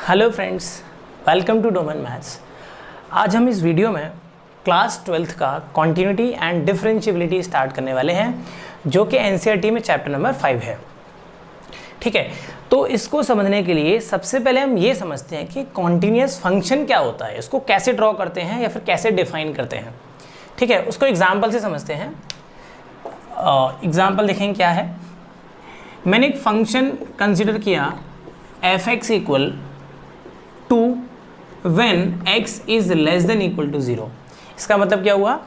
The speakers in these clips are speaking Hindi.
Hello friends, welcome to domain maths. आज हम इस वीडियो में क्लास 12th का कॉन्टिन्यूटी एंड डिफरेंशिएबिलिटी स्टार्ट करने वाले हैं, जो कि एनसीईआरटी में चैप्टर नंबर 5 है। ठीक है, तो इसको समझने के लिए सबसे पहले हम ये समझते हैं कि कॉन्टिन्यूअस फंक्शन क्या होता है, इसको कैसे ड्रॉ करते हैं या फिर कैसे डिफाइन करते हैं। ठीक है, उसको एग्जाम्पल से समझते हैं। एग्जाम्पल देखें क्या है। मैंने एक फंक्शन कंसिडर किया F X equal to when x is less than equal to 0। इसका मतलब क्या हुआ,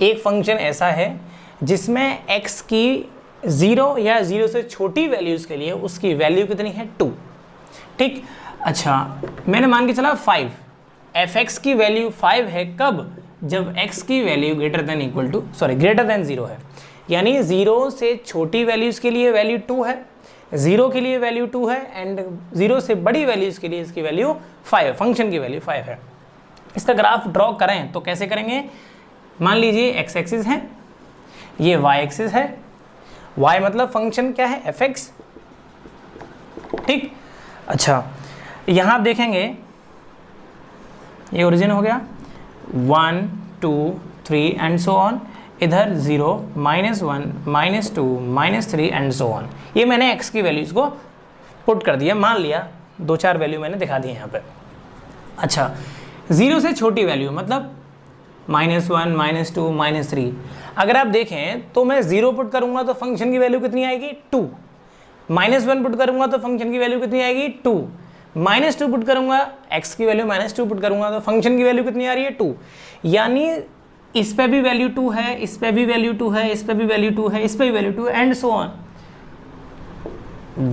एक फंक्शन ऐसा है जिसमें x की 0 या 0 से छोटी वैल्यूज़ के लिए उसकी वैल्यू कितनी है 2। ठीक, अच्छा मैंने मान के चला 5, f(x) की वैल्यू 5 है कब, जब x की वैल्यू ग्रेटर देन 0 है। यानी 0 से छोटी वैल्यूज़ के लिए वैल्यू 2 है, 0 के लिए वैल्यू 2 है एंड 0 से बड़ी वैल्यूज़ के लिए इसकी वैल्यू 5, फंक्शन की वैल्यू 5 है। इसका ग्राफ ड्रॉ करें तो कैसे करेंगे। मान लीजिए x एक्सिस है, ये y एक्सिस है। y मतलब फंक्शन क्या है, f(x). ठीक, अच्छा यहाँ आप देखेंगे ये ओरिजिन हो गया 1 2 3 एंड सो ऑन। इधर 0 -1 -2 -3 एंड सो ऑन। ये मैंने x की वैल्यूज़ को पुट कर दिया, मान लिया 2-4 वैल्यू मैंने दिखा दी यहाँ पे। अच्छा 0 से छोटी वैल्यू मतलब -1 -2 -3। अगर आप देखें तो मैं 0 पुट करूँगा तो फंक्शन की वैल्यू कितनी आएगी 2, -1 पुट करूँगा तो फंक्शन की वैल्यू कितनी आएगी 2, -2 पुट करूँगा x की वैल्यू -2 पुट करूँगा तो फंक्शन की वैल्यू कितनी आ रही है 2। यानी इस पे भी वैल्यू 2 है, इस पे भी वैल्यू 2 है, इस पे भी वैल्यू 2 है, इस पे भी वैल्यू 2 एंड सो ऑन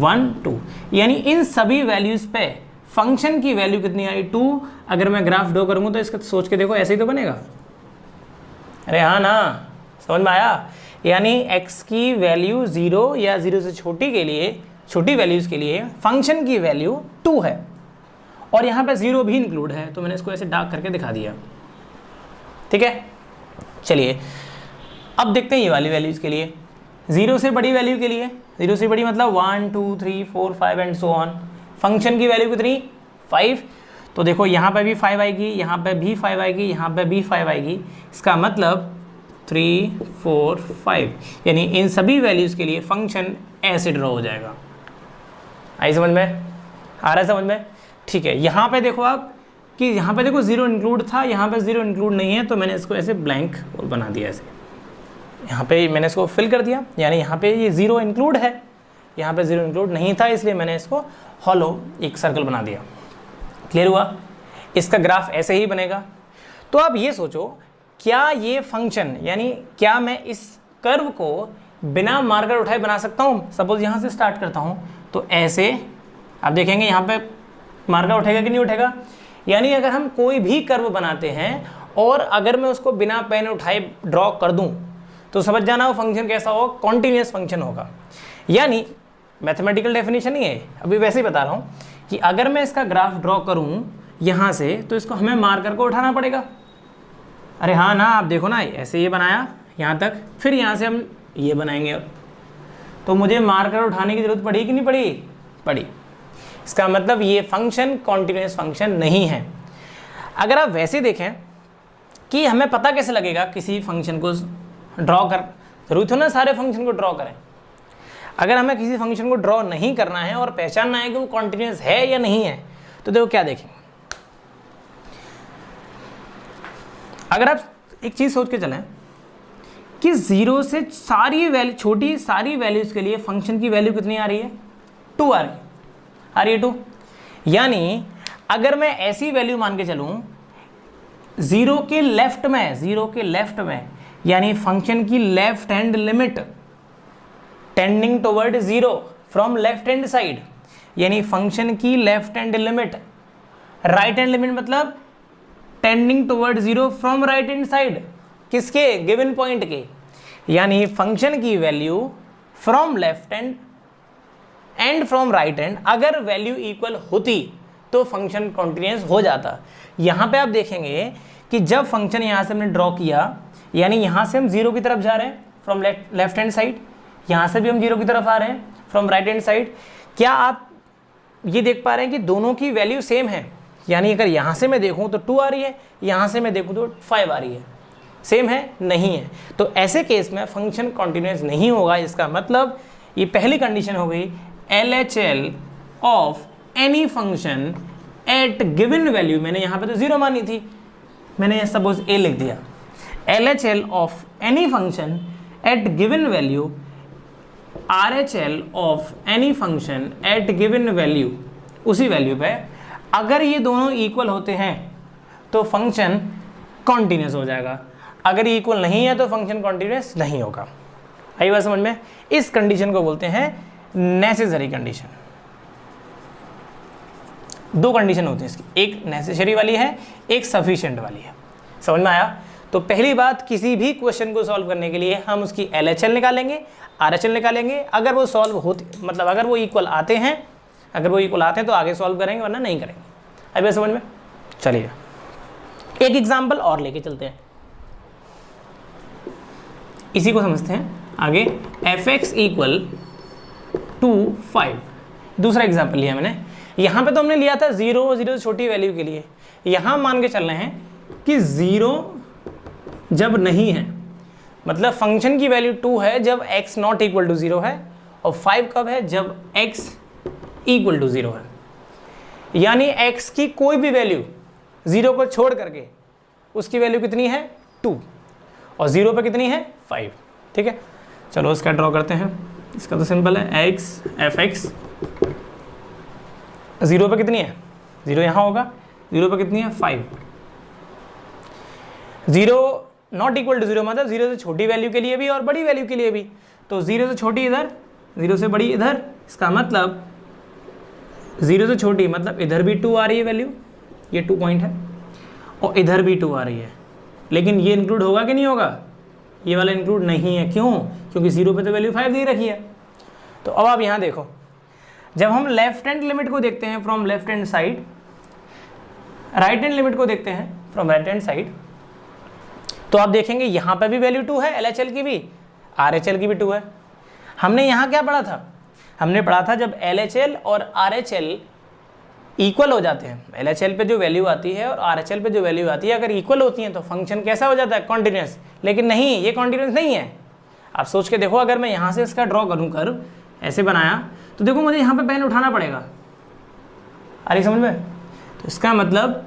1 2। यानी इन सभी वैल्यूज पे फंक्शन की वैल्यू कितनी आई 2। अगर मैं ग्राफ ड्रॉ करूंगा तो इसका सोच के देखो, ऐसे ही तो बनेगा। अरे हाँ ना, समझ में आया। यानी x की वैल्यू 0 या 0 से छोटी के लिए, छोटी वैल्यूज के लिए फंक्शन की वैल्यू 2 है और यहाँ पे 0 भी इंक्लूड है, तो मैंने इसको ऐसे डार्क करके दिखा दिया। ठीक है, चलिए अब देखते हैं ये वाली वैल्यूज़ के लिए। 0 से बड़ी वैल्यू के लिए, 0 से बड़ी मतलब 1 2 3 4 5 एंड सो ऑन। फंक्शन की वैल्यू कितनी 5। तो देखो यहाँ पे भी 5 आएगी, यहाँ पे भी 5 आएगी, यहाँ पे भी 5 आएगी। इसका मतलब 3 4 5, यानी इन सभी वैल्यूज़ के लिए फंक्शन ऐसे ड्रॉ हो जाएगा। आई समझ में, आ रहा है समझ में। ठीक है, यहाँ पे देखो आप कि यहाँ पे देखो 0 इंक्लूड था, यहाँ पे 0 इंक्लूड नहीं है, तो मैंने इसको ऐसे ब्लैंक बना दिया ऐसे। यहाँ पे मैंने इसको फिल कर दिया, यानी यहाँ पे ये 0 इंक्लूड है, यहाँ पे 0 इंक्लूड नहीं था, इसलिए मैंने इसको हॉलो एक सर्कल बना दिया। क्लियर हुआ। इसका ग्राफ ऐसे ही बनेगा। तो आप ये सोचो, क्या ये फंक्शन, यानी क्या मैं इस कर्व को बिना मार्कर उठाए बना सकता हूँ। सपोज यहाँ से स्टार्ट करता हूँ तो ऐसे आप देखेंगे यहाँ पे मार्कर उठेगा कि नहीं उठेगा। यानी अगर हम कोई भी कर्व बनाते हैं और अगर मैं उसको बिना पेन उठाए ड्रॉ कर दूं तो समझ जाना वो फंक्शन कैसा होगा, कॉन्टिन्यूअस फंक्शन होगा। यानी मैथमेटिकल डेफिनेशन ही है, अभी वैसे ही बता रहा हूँ कि अगर मैं इसका ग्राफ ड्रॉ करूँ यहाँ से तो इसको हमें मार्कर को उठाना पड़ेगा। अरे हाँ ना, आप देखो ना, ऐसे ये बनाया यहाँ तक, फिर यहाँ से हम ये बनाएंगे, तो मुझे मार्कर उठाने की ज़रूरत पड़ी कि नहीं पड़ी, पड़ी। इसका मतलब ये फंक्शन कॉन्टिन्यूअस फंक्शन नहीं है। अगर आप वैसे देखें कि हमें पता कैसे लगेगा किसी फंक्शन को ड्रॉ कर, जरूरत हो ना सारे फंक्शन को ड्रॉ करें। अगर हमें किसी फंक्शन को ड्रॉ नहीं करना है और पहचानना है कि वो कॉन्टिन्यूअस है या नहीं है, तो देखो क्या देखेंगे। अगर आप एक चीज़ सोच के चलें कि 0 से सारी वैल्यू, छोटी सारी वैल्यूज़ के लिए फंक्शन की वैल्यू कितनी आ रही है 2 आ रही है 2। यानी अगर मैं ऐसी वैल्यू मान के चलूं 0 के लेफ्ट में, यानी फंक्शन की left hand limit tending toward 0 from left hand side, यानी फंक्शन की left hand limit, right hand limit मतलब tending toward 0 from right hand side, किसके, गिवन पॉइंट के। यानी फंक्शन की value from left hand and from right hand अगर वैल्यू इक्वल होती तो फंक्शन कॉन्टिन्यूअस हो जाता। यहाँ पे आप देखेंगे कि जब फंक्शन यहाँ से हमने ड्रॉ किया, यानी यहाँ से हम 0 की तरफ जा रहे हैं फ्रॉम लेफ्ट हैंड साइड, यहाँ से भी हम 0 की तरफ आ रहे हैं फ्रॉम राइट हैंड साइड। क्या आप ये देख पा रहे हैं कि दोनों की वैल्यू सेम है, यानी अगर यहाँ से मैं देखूँ तो 2 आ रही है, यहाँ से मैं देखूँ तो 5 आ रही है, सेम है नहीं है। तो ऐसे केस में फंक्शन कॉन्टिन्यूस नहीं होगा। इसका मतलब ये पहली कंडीशन हो गई, LHL of any function at given value, मैंने यहाँ पे तो 0 मानी थी, मैंने सपोज a लिख दिया, LHL of any function at given value, RHL of any function at given value, उसी वैल्यू पे अगर ये दोनों इक्वल होते हैं तो फंक्शन कॉन्टिन्यूस हो जाएगा, अगर ये इक्वल नहीं है तो फंक्शन कॉन्टिन्यूस नहीं होगा। आई बात समझ में? इस कंडीशन को बोलते हैं नेसेसरी कंडीशन। दो कंडीशन होती है इसकी, एक नेसेसरी वाली है, एक सफिशिएंट वाली है। समझ में आया? तो पहली बात, किसी भी क्वेश्चन को सॉल्व करने के लिए हम उसकी LHL निकालेंगे, RHL निकालेंगे। अगर वो सॉल्व होती, मतलब अगर वो इक्वल आते हैं, तो आगे सॉल्व करेंगे, वरना नहीं करेंगे। अब ये समझ में? चलिए एक एग्जाम्पल और लेके चलते हैं, इसी को समझते हैं आगे। fx इक्वल टू 5, दूसरा एग्जाम्पल लिया मैंने। यहाँ पे तो हमने लिया था 0 से छोटी वैल्यू के लिए, यहाँ मान के चल रहे हैं कि 0 जब नहीं है, मतलब फंक्शन की वैल्यू 2 है जब x नॉट इक्वल टू 0 है, और 5 कब है? जब x इक्वल टू 0 है। यानी x की कोई भी वैल्यू 0 को छोड़ करके उसकी वैल्यू कितनी है? 2, और 0 पे कितनी है? 5। ठीक है, चलो इसका ड्रॉ करते हैं। इसका तो सिंपल है, x fx 0 पे कितनी है? 0 यहाँ होगा, 0 पे कितनी है? 5। 0 नॉट इक्वल टू 0 मतलब 0 से छोटी वैल्यू के लिए भी और बड़ी वैल्यू के लिए भी। तो 0 से छोटी इधर, 0 से बड़ी इधर, इसका मतलब 0 से छोटी मतलब इधर भी 2 आ रही है वैल्यू, ये 2 पॉइंट है, और इधर भी 2 आ रही है। लेकिन ये इंक्लूड होगा कि नहीं होगा? ये वाला इंक्लूड नहीं है। क्यों? क्योंकि 0 पे तो वैल्यू 5 दे रखी है। तो अब आप यहाँ देखो, जब हम लेफ्ट हैंड लिमिट को देखते हैं from left hand side, right hand limit को देखते हैं फ्रॉम राइट हैंड साइड, तो आप देखेंगे यहाँ पे भी वैल्यू 2 है, LHL की भी, RHL की भी 2 है। हमने यहाँ क्या पढ़ा था? हमने पढ़ा था जब LHL और RHL इक्वल हो जाते हैं, LHL पे जो वैल्यू आती है और RHL पे जो वैल्यू आती है अगर इक्वल होती हैं तो फंक्शन कैसा हो जाता है? कॉन्टिन्यूस। लेकिन नहीं, ये कॉन्टिन्यूस नहीं है। आप सोच के देखो, अगर मैं यहाँ से इसका ड्रॉ करूँ, कर ऐसे बनाया, तो देखो मुझे यहाँ पे पेन उठाना पड़ेगा। अरे समझ में? तो इसका मतलब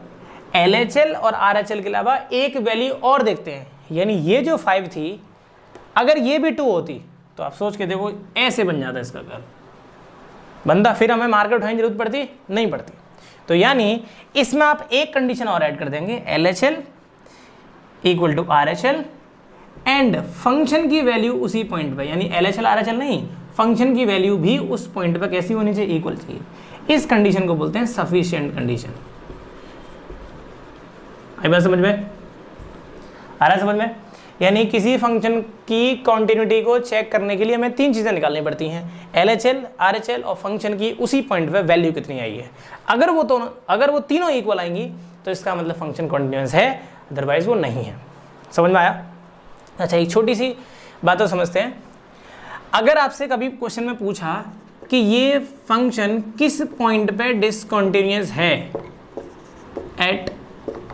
LHL और RHL के अलावा एक वैल्यू और देखते हैं, यानी ये जो 5 थी, अगर ये भी 2 होती तो आप सोच के देखो ऐसे बन जाता इसका कर्व, बंदा। फिर हमें मार्कर उठाने की जरूरत पड़ती? नहीं पड़ती। तो यानी इसमें आप एक कंडीशन और ऐड कर देंगे, LHL equal to RHL and function की वैल्यू उसी पॉइंट पे, यानी LHL RHL नहीं, फंक्शन की वैल्यू भी उस पॉइंट पे कैसी होनी चाहिए? इक्वल चाहिए। इस कंडीशन को बोलते हैं सफिशिएंट कंडीशन। आई बात समझ में? आ रहा है समझ में? यानी किसी फंक्शन की कॉन्टिन्यूटी को चेक करने के लिए हमें 3 चीज़ें निकालनी पड़ती हैं, LHL, RHL और फंक्शन की उसी पॉइंट पे वैल्यू कितनी आई है। अगर वो तीनों इक्वल आएंगी तो इसका मतलब फंक्शन कॉन्टिन्यूस है, अदरवाइज वो नहीं है। समझ में आया? अच्छा, एक छोटी सी बात तो समझते हैं। अगर आपसे कभी क्वेश्चन में पूछा कि ये फंक्शन किस पॉइंट पे डिसकंटिन्यूअस है, एट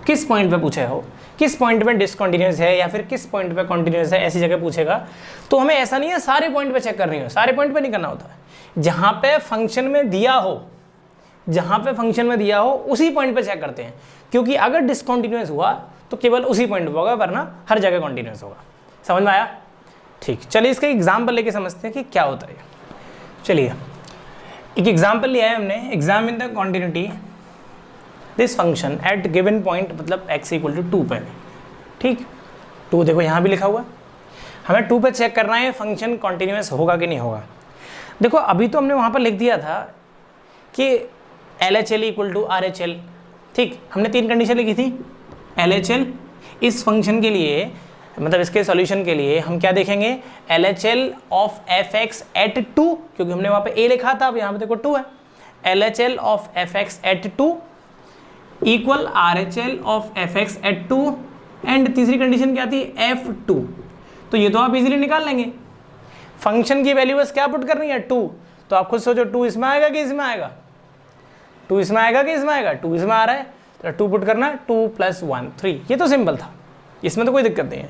किस पॉइंट पे पूछे हो, किस पॉइंट पे डिसकंटिन्यूअस है या फिर किस पॉइंट पे कॉन्टिन्यूअस है, ऐसी जगह पूछेगा, तो हमें ऐसा नहीं है सारे पॉइंट पे चेक करनी हो, सारे पॉइंट पे नहीं करना होता है। जहाँ पे फंक्शन में दिया हो उसी पॉइंट पे चेक करते हैं, क्योंकि अगर डिसकंटिन्यूअस हुआ तो केवल उसी पॉइंट पे होगा, वरना हर जगह कॉन्टिन्यूअस होगा। समझ में आया? ठीक, चलिए इसका एग्जाम्पल लेके समझते हैं कि क्या होता है। चलिए एक एग्जाम्पल लिया है हमने, examine the continuity this function at given point, मतलब x इक्वल टू 2 पे। ठीक, 2 देखो यहाँ भी लिखा हुआ है, हमें 2 पे चेक करना है फंक्शन कॉन्टिन्यूअस होगा कि नहीं होगा। देखो अभी तो हमने वहाँ पर लिख दिया था कि LHL इक्वल टू RHL। ठीक, हमने 3 कंडीशन लिखी थी। LHL इस फंक्शन के लिए, मतलब इसके सॉल्यूशन के लिए हम क्या देखेंगे? LHL ऑफ fx एट 2, क्योंकि हमने वहाँ पे a लिखा था, अब यहाँ पे देखो 2 है। LHL of fx at 2 equal RHL of fx at 2, and तीसरी कंडीशन क्या थी? F2। तो ये तो आप इजीली निकाल लेंगे। फंक्शन की वैल्यू बस क्या पुट करनी है? 2। तो आप खुद सोचो 2 इसमें आएगा कि इसमें आएगा? 2 इसमें आएगा कि इसमें आएगा, 2 इसमें आ रहा है तो 2 पुट करना, 2 + 1 3। ये तो सिंपल था, इसमें तो कोई दिक्कत नहीं है।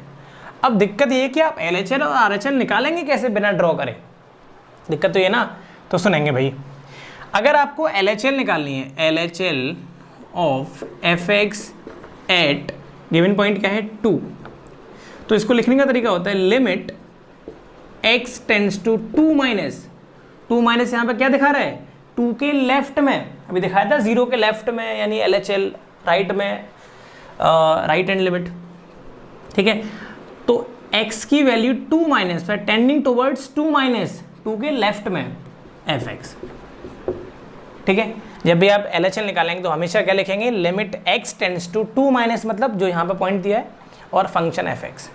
अब दिक्कत ये कि आप LHL और RHL निकालेंगे कैसे बिना ड्रॉ करें, दिक्कत तो ये ना। तो सुनेंगे भाई, अगर आपको LHL निकालनी है, LHL of fx at given point क्या है 2, तो इसको लिखने का तरीका होता है limit x tends to 2 minus, 2 minus यहाँ पे क्या दिखा रहा है 2 के लेफ्ट में, अभी दिखाया था 0 के लेफ्ट में, यानी LHL राइट में, राइट हैंड लिमिट, ठीक है। तो x की वैल्यू 2 माइनस पर टेंडिंग टुवर्ड्स 2 माइनस 2 के लेफ्ट में fx, ठीक है। जब भी आप LHL निकालेंगे तो हमेशा क्या लिखेंगे, limit x tends to 2 minus, मतलब जो यहाँ पे पॉइंट दिया है, और फंक्शन fx।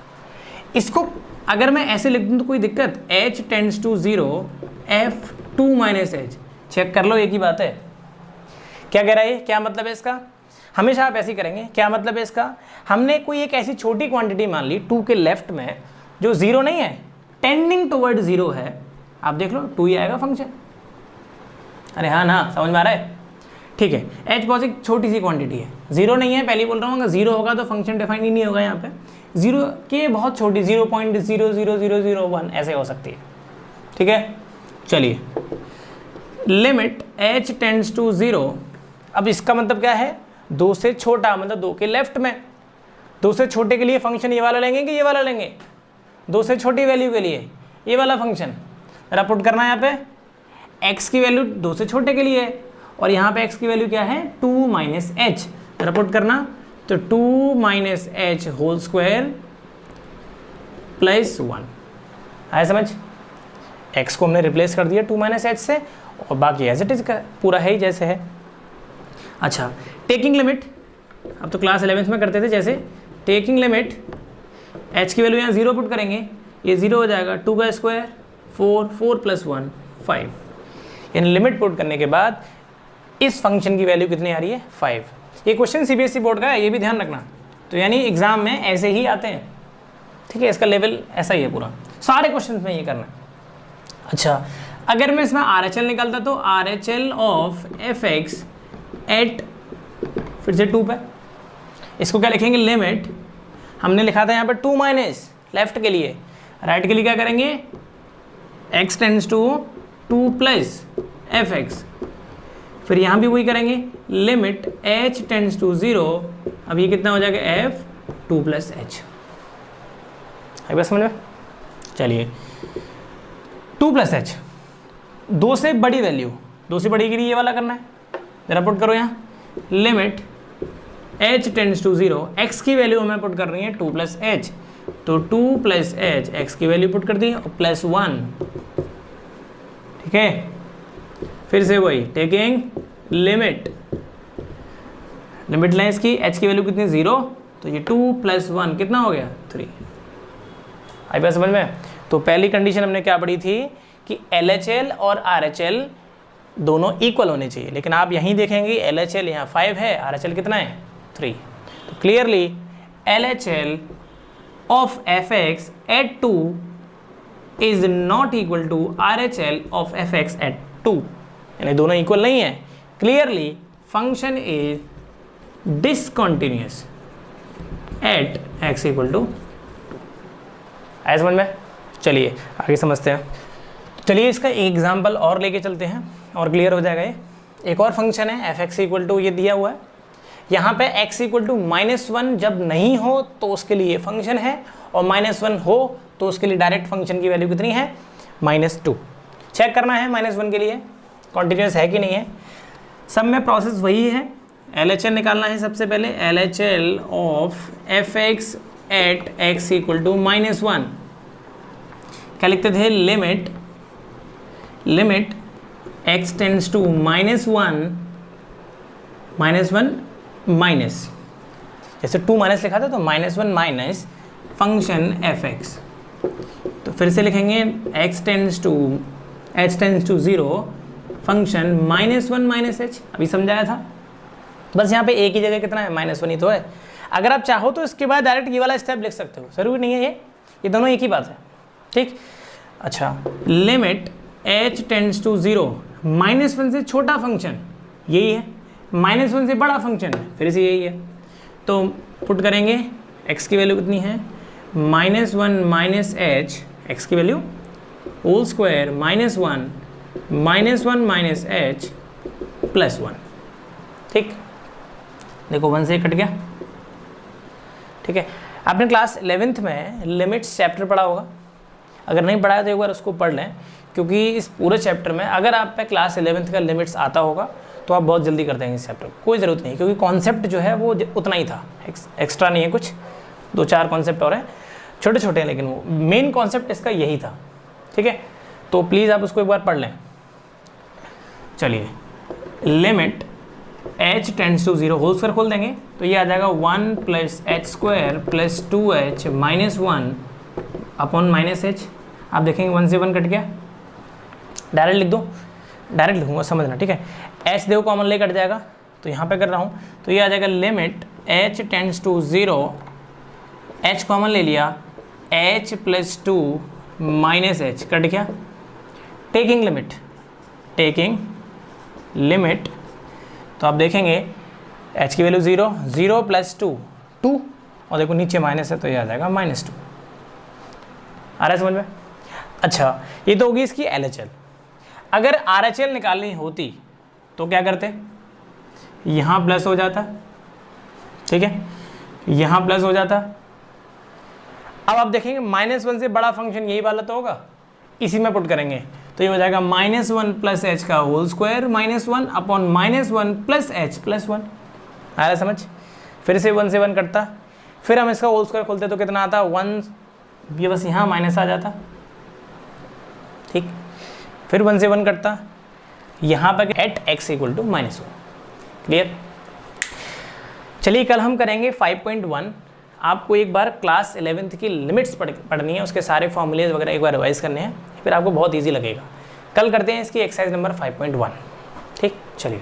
इसको अगर मैं ऐसे लिख दूँ तो कोई दिक्कत, h tends to 0 f2 minus h, check कर लो एक ही बात है। क्या कह रहा है, क्या मतलब है इसका, हमेशा आप ऐसे ही करेंगे। क्या मतलब है इसका, हमने कोई एक ऐसी छोटी क्वांटिटी मान ली 2 के लेफ्ट में जो 0 नहीं है, टेंडिंग टुवर्ड 0 है, आप देख लो 2 ही आएगा फंक्शन। अरे हाँ ना, समझ में आ रहा है, ठीक है। h बहुत एक छोटी सी क्वांटिटी है, 0 नहीं है, पहले बोल रहा हूँ, अगर 0 होगा तो फंक्शन डिफाइन ही नहीं होगा। यहाँ पे 0 के बहुत छोटी 0.00001 ऐसे हो सकती है, ठीक है। चलिए, लिमिट h टेंड्स टू 0, अब इसका मतलब क्या है, 2 से छोटा, मतलब 2 के लेफ्ट में। 2 से छोटे के लिए फंक्शन ये वाला लेंगे कि ये वाला लेंगे, 2 से छोटी वैल्यू के लिए ये वाला फंक्शन। जरा पुट करना है यहाँ पे, x की वैल्यू 2 से छोटे के लिए है, और यहाँ पे x की वैल्यू क्या है 2 माइनस h, जरा पुट करना, तो 2 minus h whole square plus 1 आया समझ। x को हमने रिप्लेस कर दिया 2 माइनस h से, और बाकी एज इट इज पूरा है ही जैसे है। अच्छा, टेकिंग लिमिट, अब तो क्लास 11th में करते थे जैसे, टेकिंग लिमिट h की वैल्यू यहाँ 0 पुट करेंगे, ये 0 हो जाएगा, 2 का स्क्वायर 4, 4 + 1 5, यानी लिमिट पुट करने के बाद इस फंक्शन की वैल्यू कितनी आ रही है 5। ये क्वेश्चन CBSE बोर्ड का है, ये भी ध्यान रखना, तो यानी एग्जाम में ऐसे ही आते हैं, ठीक है। इसका लेवल ऐसा ही है पूरा, सारे क्वेश्चन में ये करना है। अच्छा, अगर मैं इसमें RHL निकालता तो RHL ऑफ fx एट, फिर से 2 पे, इसको क्या लिखेंगे, लिमिट, हमने लिखा था यहाँ पे 2 माइनस लेफ्ट के लिए, राइट के लिए क्या करेंगे, x tends to 2 plus fx, फिर यहाँ भी वही करेंगे, लिमिट h टेंड्स टू 0, अब ये कितना हो जाएगा f 2 + h। है बस समझ में। चलिए, 2 + h, 2 से बड़ी वैल्यू, 2 से बड़ी के लिए ये वाला करना है, जरा पुट करो यहाँ, limit h tends to 0, x की वैल्यू हमें पुट कर रही है 2 + h, तो 2 + h, x की वैल्यू पुट कर दी, और प्लस 1, ठीक है। फिर से वही टेकिंग लिमिट, लिमिट लें इसकी, h की वैल्यू कितनी 0, तो ये 2 + 1 कितना हो गया 3। आई बात समझ में। तो पहली कंडीशन हमने क्या पढ़ी थी कि LHL और RHL दोनों इक्वल होने चाहिए, लेकिन आप यहीं देखेंगे LHL यहाँ 5 है, RHL कितना है 3। तो clearly LHL of fx at 2 is not equal to RHL of fx at 2, यानी दोनों इक्वल नहीं है। Clearly function is discontinuous at x equal to 2। आया समझ में। चलिए आगे समझते हैं। चलिए इसका एग्जाम्पल और लेके चलते हैं और क्लियर हो जाएगा ये। एक और फंक्शन है fx इक्वल टू, ये दिया हुआ है यहाँ पे, x इक्वल टू -1 जब नहीं हो तो उसके लिए फंक्शन है, और -1 हो तो उसके लिए डायरेक्ट फंक्शन की वैल्यू कितनी है -2। चेक करना है -1 के लिए कॉन्टिन्यूस है कि नहीं है। सब में प्रोसेस वही है, LHL निकालना है सबसे पहले, LHL of fx at x equal to -1, क्या लिखते थे, limit x tends to -1 minus, जैसे 2 माइनस लिखा था तो -1 माइनस फंक्शन fx, तो फिर से लिखेंगे h tends to 0 function -1 minus h, अभी समझाया था। बस यहाँ पे एक ही जगह कितना है -1 ही तो है। अगर आप चाहो तो इसके बाद डायरेक्ट ये वाला स्टेप लिख सकते हो, जरूरी नहीं है ये दोनों एक ही बात है, ठीक। अच्छा, लिमिट h टेंड्स टू 0, -1 से छोटा फंक्शन, यही है, -1 से बड़ा फंक्शन है फिर से यही है, तो पुट करेंगे x की वैल्यू कितनी है -1 माइनस एच, एक्स की value whole square -1 minus H plus 1। ठीक, देखो 1 से कट गया। ठीक है, आपने क्लास 11th में लिमिट्स चैप्टर पढ़ा होगा, अगर नहीं पढ़ा है तो एक बार उसको पढ़ लें, क्योंकि इस पूरे चैप्टर में अगर आप पे क्लास 11th का लिमिट्स आता होगा तो आप बहुत जल्दी कर देंगे इस चैप्टर, कोई ज़रूरत नहीं, क्योंकि कॉन्सेप्ट जो है वो उतना ही था, एक्स्ट्रा नहीं है, कुछ 2-4 कॉन्सेप्ट और हैं, छोटे छोटे हैं, लेकिन वो मेन कॉन्सेप्ट इसका यही था। ठीक है, तो प्लीज़ आप उसको एक बार पढ़ लें। चलिए, limit h tends to 0 whole square खोल देंगे तो ये आ जाएगा 1 plus H square plus 2h minus 1 upon minus H. आप देखेंगे 1 से 1 कट गया, डायरेक्ट लिख दो, डायरेक्ट लिखूंगा समझना। ठीक है, h देखो कॉमन ले कट जाएगा, तो यहाँ पे कर रहा हूँ, तो ये आ जाएगा limit h tends to 0, h common ले लिया, h plus 2 minus H cut गया, टेकिंग लिमिट, तो आप देखेंगे h की वैल्यू 0 प्लस 2 और देखो नीचे माइनस है तो ये आ जाएगा -2। आ रहा है समझ में? अच्छा, ये तो होगी इसकी LHL। अगर RHL निकालनी होती तो क्या करते, यहाँ प्लस हो जाता, ठीक है, यहाँ प्लस हो जाता। अब आप देखेंगे -1 से बड़ा फंक्शन यही वाला तो होगा, इसी में पुट करेंगे तो ये हो जाएगा -1 प्लस एच का whole square -1 upon -1 plus H plus 1। आ रहा समझ? फिर से 1 से 1 कटता, फिर हम इसका होल स्क्वायर खोलते तो कितना आता 1, ये बस यहाँ माइनस आ जाता। ठीक, फिर 1 से 1 कटता, यहाँ पर at x equal to -1। Clear? चलिए कल हम करेंगे 5.1। आपको एक बार क्लास 11th की लिमिट्स पढ़नी है, उसके सारे फॉर्मूलेज वगैरह एक बार रिवाइज करने हैं, फिर आपको बहुत इजी लगेगा। कल करते हैं इसकी एक्सरसाइज नंबर 5.1। ठीक, चलिए।